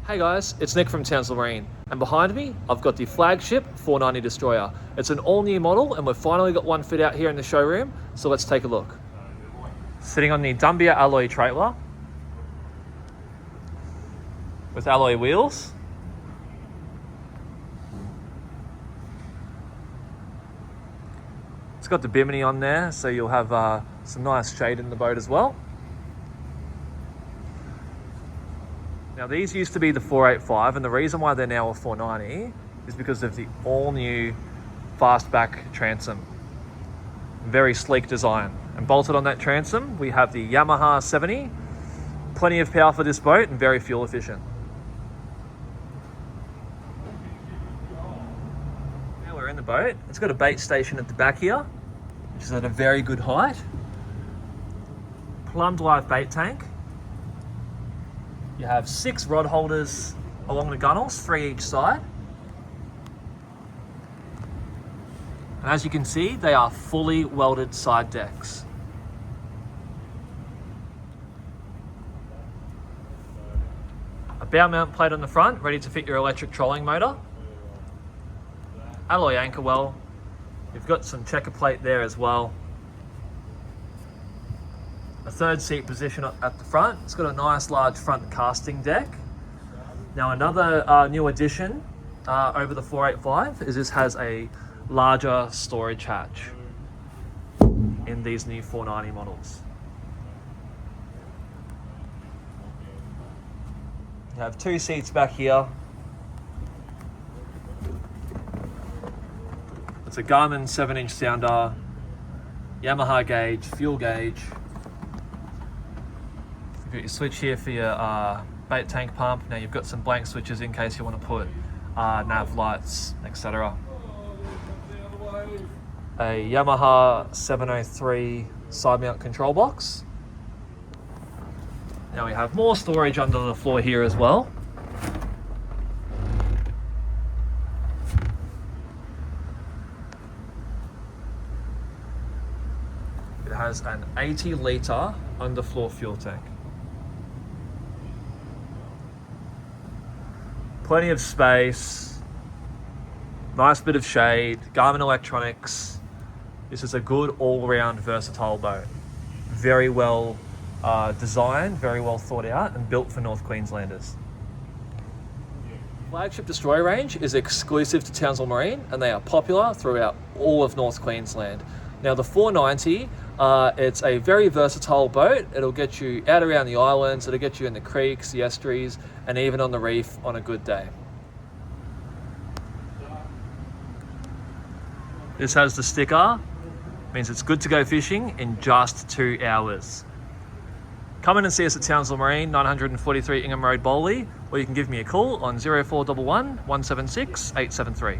Hey guys, it's Nick from Townsville Marine, and behind me I've got the Flagship 490 Destroyer. It's an all-new model and we've finally got one fit out here in the showroom, so let's take a look. Sitting on the Dumbia alloy trailer with alloy wheels. It's got the bimini on there, so you'll have some nice shade in the boat as well. Now these used to be the 485, and the reason why they're now a 490 is because of the all-new fastback transom. Very sleek design. And bolted on that transom, we have the Yamaha 70. Plenty of power for this boat and very fuel efficient. Now we're in the boat. It's got a bait station at the back here, which is at a very good height. Plumbed live bait tank. You have 6 rod holders along the gunnels, 3 each side. And as you can see, they are fully welded side decks. A bow mount plate on the front, ready to fit your electric trolling motor. Alloy anchor well. You've got some checker plate there as well. A third seat position at the front. It's got a nice large front casting deck. Now another new addition over the 485 is this has a larger storage hatch in these new 490 models. You have 2 seats back here. It's a Garmin 7-inch sounder, Yamaha gauge, fuel gauge. You've got your switch here for your bait tank pump. Now you've got some blank switches in case you want to put nav lights, etc. A Yamaha 703 side mount control box. Now we have more storage under the floor here as well. It has an 80-litre underfloor fuel tank. Plenty of space, nice bit of shade, Garmin electronics. This is a good all-round versatile boat. Very well designed, very well thought out and built for North Queenslanders. Flagship Destroyer range is exclusive to Townsville Marine and they are popular throughout all of North Queensland. Now the 490, it's a very versatile boat. It'll get you out around the islands, it'll get you in the creeks, the estuaries, and even on the reef on a good day. This has the sticker, means it's good to go fishing in just 2 hours. Come in and see us at Townsville Marine, 943 Ingham Road, Bohle, or you can give me a call on 0411 176 873.